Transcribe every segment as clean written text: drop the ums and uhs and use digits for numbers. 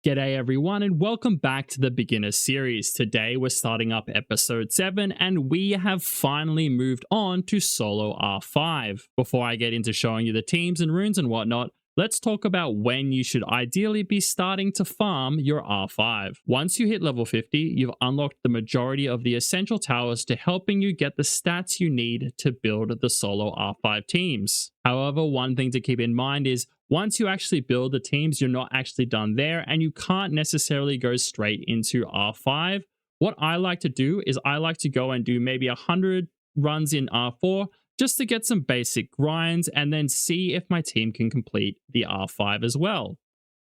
G'day everyone and welcome back to the beginner series. Today we're starting up episode 7 and we have finally moved on to solo R5. Before I get into showing you the teams and runes and whatnot, let's talk about when you should ideally be starting to farm your R5. Once you hit level 50, you've unlocked the majority of the essential towers to helping you get the stats you need to build the solo R5 teams. However, one thing to keep in mind is once you actually build the teams, you're not actually done there and you can't necessarily go straight into R5. What I like to do is I like to go and do maybe 100 runs in R4 just to get some basic grinds and then see if my team can complete the R5 as well.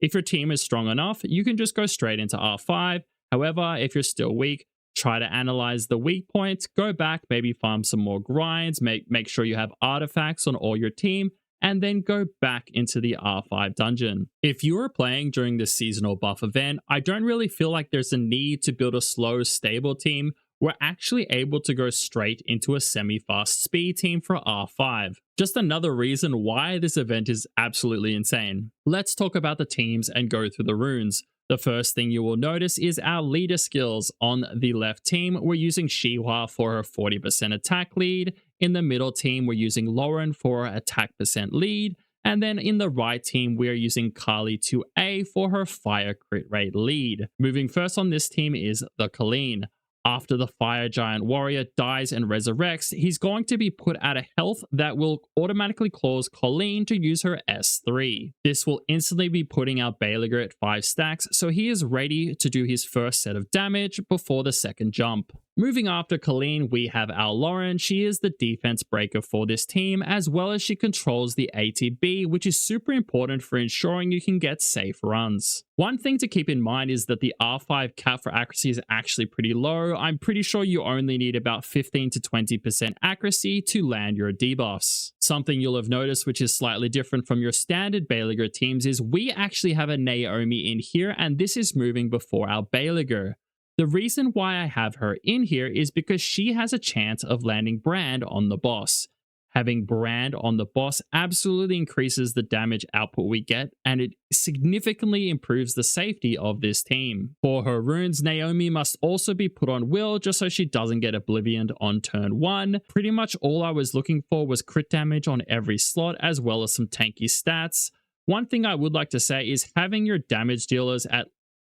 If your team is strong enough, you can just go straight into R5. However, if you're still weak, try to analyze the weak points, go back, maybe farm some more grinds, make sure you have artifacts on all your team, and then go back into the R5 dungeon. If you are playing during the seasonal buff event, I don't really feel like there's a need to build a slow, stable team. We're actually able to go straight into a semi-fast speed team for R5. Just another reason why this event is absolutely insane. Let's talk about the teams and go through the runes. The first thing you will notice is our leader skills. On the left team, we're using Shihua for her 40% attack lead. In the middle team, we're using Lauren for her attack percent lead. And then in the right team, we're using Kali 2A for her fire crit rate lead. Moving first on this team is the Colleen. After the Fire Giant Warrior dies and resurrects, he's going to be put at a health that will automatically cause Colleen to use her S3. This will instantly be putting our Bailigr at 5 stacks, so he is ready to do his first set of damage before the second jump. Moving after Colleen, we have our Lauren. She is the defense breaker for this team, as well as she controls the ATB, which is super important for ensuring you can get safe runs. One thing to keep in mind is that the R5 cap for accuracy is actually pretty low. I'm pretty sure you only need about 15 to 20% accuracy to land your debuffs. Something you'll have noticed which is slightly different from your standard Bailigr teams is we actually have a Naomi in here, and this is moving before our Bailigr. The reason why I have her in here is because she has a chance of landing Brand on the boss. Having Brand on the boss absolutely increases the damage output we get, and it significantly improves the safety of this team. For her runes, Naomi must also be put on Will just so she doesn't get Oblivioned on turn 1. Pretty much all I was looking for was crit damage on every slot as well as some tanky stats. One thing I would like to say is having your damage dealers at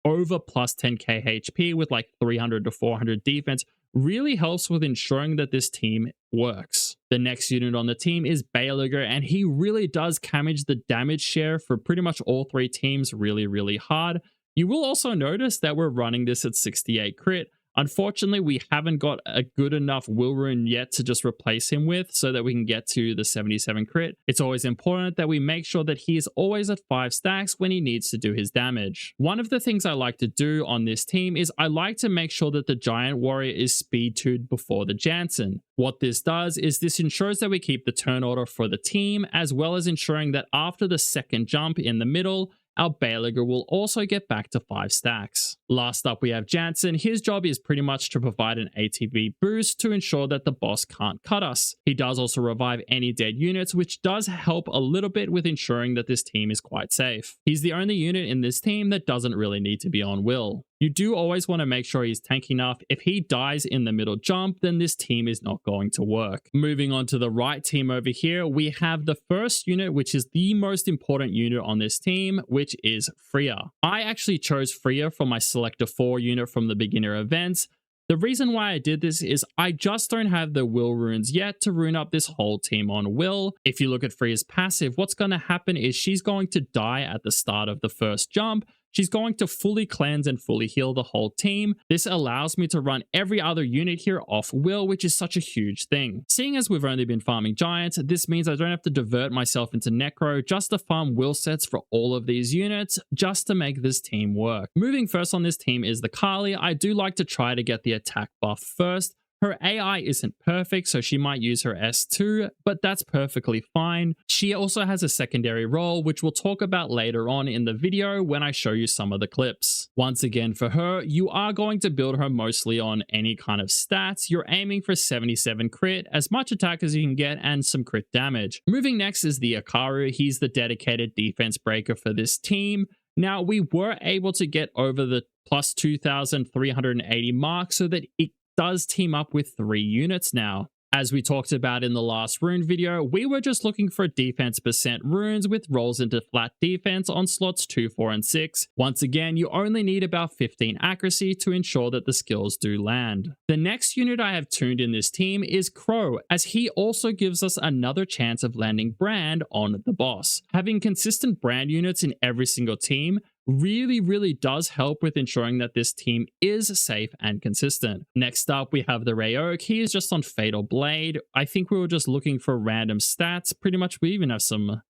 over plus 10k HP with like 300 to 400 defense really helps with ensuring that this team works. The next unit on the team is Bailigr, and he really does damage the damage share for pretty much all 3 teams really hard. You will also notice that we're running this at 68 crit. Unfortunately, we haven't got a good enough will rune yet to just replace him with so that we can get to the 77 crit. It's always important that we make sure that he is always at 5 stacks when he needs to do his damage. One of the things I like to do on this team is I like to make sure that the Giant Warrior is speed 2'd before the Jansen. What this does is this ensures that we keep the turn order for the team, as well as ensuring that after the second jump in the middle, our Bailigr will also get back to 5 stacks. Last up, we have Jansen. His job is pretty much to provide an ATB boost to ensure that the boss can't cut us. He does also revive any dead units, which does help a little bit with ensuring that this team is quite safe. He's the only unit in this team that doesn't really need to be on Will. You do always want to make sure he's tanky enough. If he dies in the middle jump, then this team is not going to work. Moving on to the right team over here, we have the first unit, which is the most important unit on this team, which is Freya. I actually chose Freya for my Selector 4 unit from the beginner events. The reason why I did this is I just don't have the Will runes yet to rune up this whole team on Will. If you look at Freya's passive, what's going to happen is she's going to die at the start of the first jump. She's going to fully cleanse and fully heal the whole team. This allows me to run every other unit here off Will, which is such a huge thing. Seeing as we've only been farming Giants, this means I don't have to divert myself into Necro just to farm Will sets for all of these units, just to make this team work. Moving first on this team is the Kali. I do like to try to get the attack buff first. Her AI isn't perfect, so she might use her S2, but that's perfectly fine. She also has a secondary role, which we'll talk about later on in the video when I show you some of the clips. Once again, for her, you are going to build her mostly on any kind of stats. You're aiming for 77 crit, as much attack as you can get, and some crit damage. Moving next is the Akaru. He's the dedicated defense breaker for this team. Now, we were able to get over the plus 2,380 mark so that it does team up with 3 units now. As we talked about in the last rune video, we were just looking for defense percent runes with rolls into flat defense on slots 2, 4, and 6. Once again, you only need about 15 accuracy to ensure that the skills do land. The next unit I have tuned in this team is Crow, as he also gives us another chance of landing Brand on the boss. Having consistent Brand units in every single team really does help with ensuring that this team is safe and consistent. Next up, we have the Rayoke. He is just on Fatal Blade. I think we were just looking for random stats. Pretty much we even have some...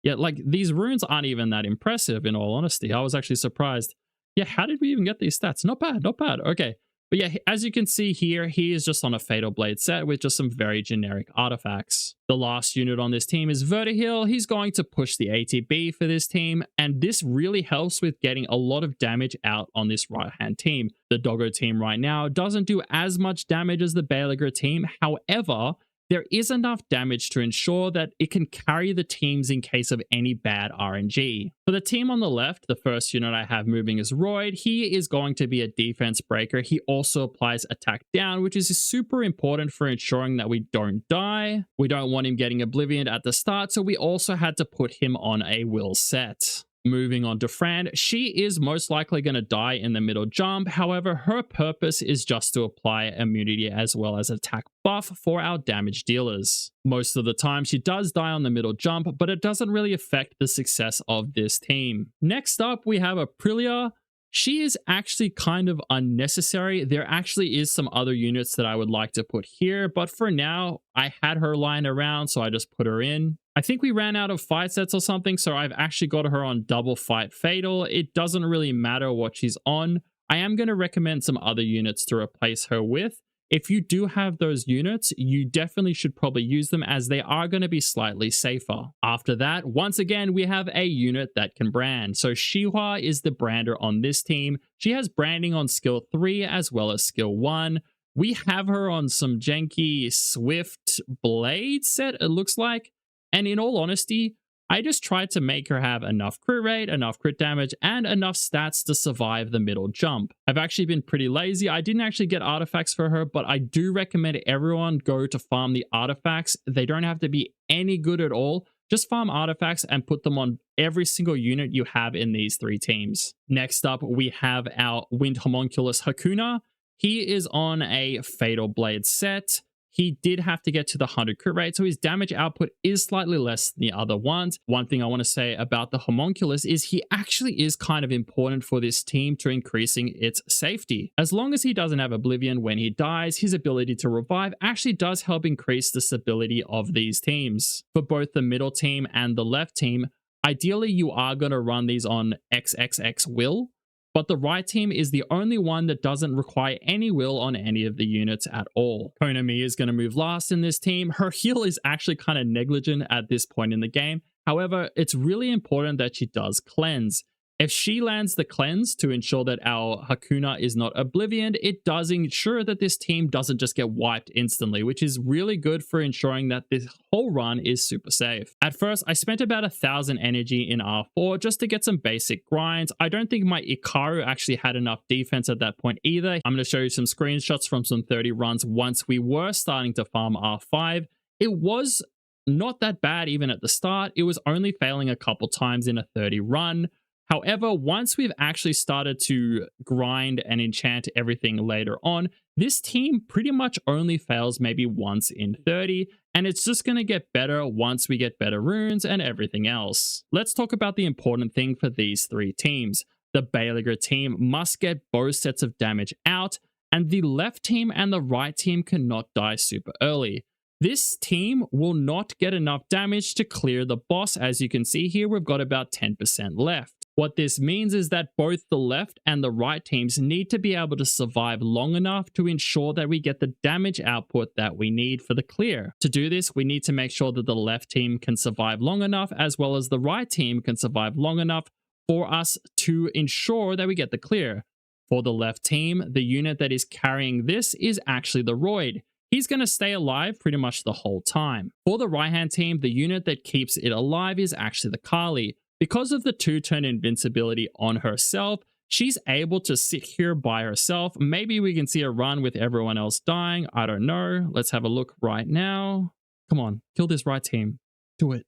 Yeah, like these runes aren't even that impressive in all honesty. I was actually surprised. Yeah, how did we even get these stats? Not bad, not bad. Okay. But yeah, as you can see here, he is just on a Fatal Blade set with just some very generic artifacts. The last unit on this team is Vertihil. He's going to push the ATB for this team, and this really helps with getting a lot of damage out on this right-hand team. The Doggo team right now doesn't do as much damage as the Belager team. However, there is enough damage to ensure that it can carry the teams in case of any bad RNG. For the team on the left, the first unit I have moving is Royd. He is going to be a defense breaker. He also applies attack down, which is super important for ensuring that we don't die. We don't want him getting Oblivion at the start, so we also had to put him on a will set. Moving on to Fran, she is most likely going to die in the middle jump. However, her purpose is just to apply immunity as well as attack buff for our damage dealers. Most of the time, she does die on the middle jump, but it doesn't really affect the success of this team. Next up, we have Aprilia. She is actually kind of unnecessary. There actually is some other units that I would like to put here, but for now, I had her lying around, so I just put her in. I think we ran out of fight sets or something, so I've actually got her on double fight fatal. It doesn't really matter what she's on. I am going to recommend some other units to replace her with. If you do have those units, you definitely should probably use them as they are going to be slightly safer. After that, once again, we have a unit that can brand. So Shihua is the brander on this team. She has branding on skill 3 as well as skill 1. We have her on some janky Swift Blade set, it looks like. And in all honesty, I just tried to make her have enough crit rate, enough crit damage, and enough stats to survive the middle jump. I've actually been pretty lazy. I didn't actually get artifacts for her, but I do recommend everyone go to farm the artifacts. They don't have to be any good at all. Just farm artifacts and put them on every single unit you have in these 3 teams. Next up, we have our Wind Homunculus Hakuna. He is on a Fatal Blade set. He did have to get to the 100 crit rate, so his damage output is slightly less than the other ones. One thing I want to say about the Homunculus is he actually is kind of important for this team to increasing its safety. As long as he doesn't have Oblivion when he dies, his ability to revive actually does help increase the stability of these teams. For both the middle team and the left team, ideally you are going to run these on XXX will, but the right team is the only one that doesn't require any will on any of the units at all. Konami is going to move last in this team. Her heal is actually kind of negligent at this point in the game. However, it's really important that she does cleanse. If she lands the cleanse to ensure that our Hakuna is not Oblivioned, it does ensure that this team doesn't just get wiped instantly, which is really good for ensuring that this whole run is super safe. At first, I spent about 1,000 energy in R4 just to get some basic grinds. I don't think my Ikaru actually had enough defense at that point either. I'm going to show you some screenshots from some 30 runs once we were starting to farm R5. It was not that bad even at the start. It was only failing a couple times in a 30 run. However, once we've actually started to grind and enchant everything later on, this team pretty much only fails maybe once in 30, and it's just going to get better once we get better runes and everything else. Let's talk about the important thing for these 3 teams. The Belager team must get both sets of damage out, and the left team and the right team cannot die super early. This team will not get enough damage to clear the boss. As you can see here, we've got about 10% left. What this means is that both the left and the right teams need to be able to survive long enough to ensure that we get the damage output that we need for the clear. To do this, we need to make sure that the left team can survive long enough as well as the right team can survive long enough for us to ensure that we get the clear. For the left team, the unit that is carrying this is actually the Royd. He's going to stay alive pretty much the whole time. For the right-hand team, the unit that keeps it alive is actually the Kali. Because of the 2-turn invincibility on herself, she's able to sit here by herself. Maybe we can see a run with everyone else dying. I don't know. Let's have a look right now. Come on, kill this right team. Do it.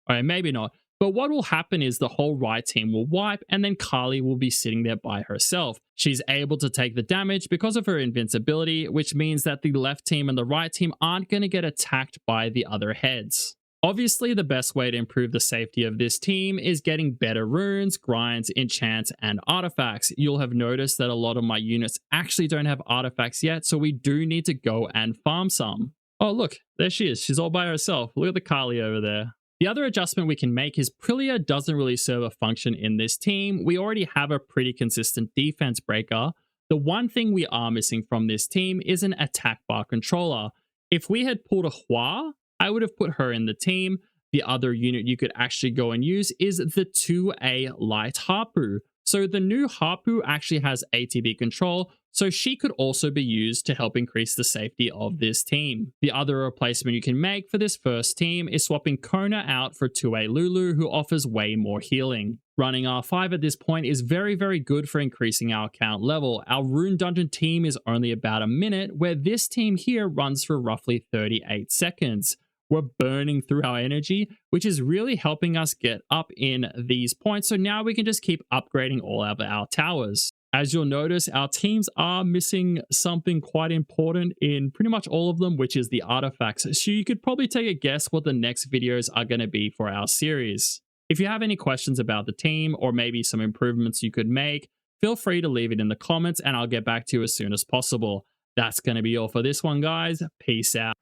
All right, maybe not. But what will happen is the whole right team will wipe and then Kali will be sitting there by herself. She's able to take the damage because of her invincibility, which means that the left team and the right team aren't going to get attacked by the other heads. Obviously, the best way to improve the safety of this team is getting better runes, grinds, enchants, and artifacts. You'll have noticed that a lot of my units actually don't have artifacts yet, so we do need to go and farm some. Oh, look, there she is. She's all by herself. Look at the Kali over there. The other adjustment we can make is Prillia doesn't really serve a function in this team. We already have a pretty consistent defense breaker. The one thing we are missing from this team is an attack bar controller. If we had pulled a Hua, I would have put her in the team. The other unit you could actually go and use is the 2A Light Harpu. So the new Harpu actually has ATB control, so she could also be used to help increase the safety of this team. The other replacement you can make for this first team is swapping Kona out for 2A Lulu, who offers way more healing. Running R5 at this point is very, very good for increasing our count level. Our Rune Dungeon team is only about a minute, where this team here runs for roughly 38 seconds. We're burning through our energy, which is really helping us get up in these points. So now we can just keep upgrading all of our towers. As you'll notice, our teams are missing something quite important in pretty much all of them, which is the artifacts. So you could probably take a guess what the next videos are going to be for our series. If you have any questions about the team or maybe some improvements you could make, feel free to leave it in the comments and I'll get back to you as soon as possible. That's going to be all for this one, guys. Peace out.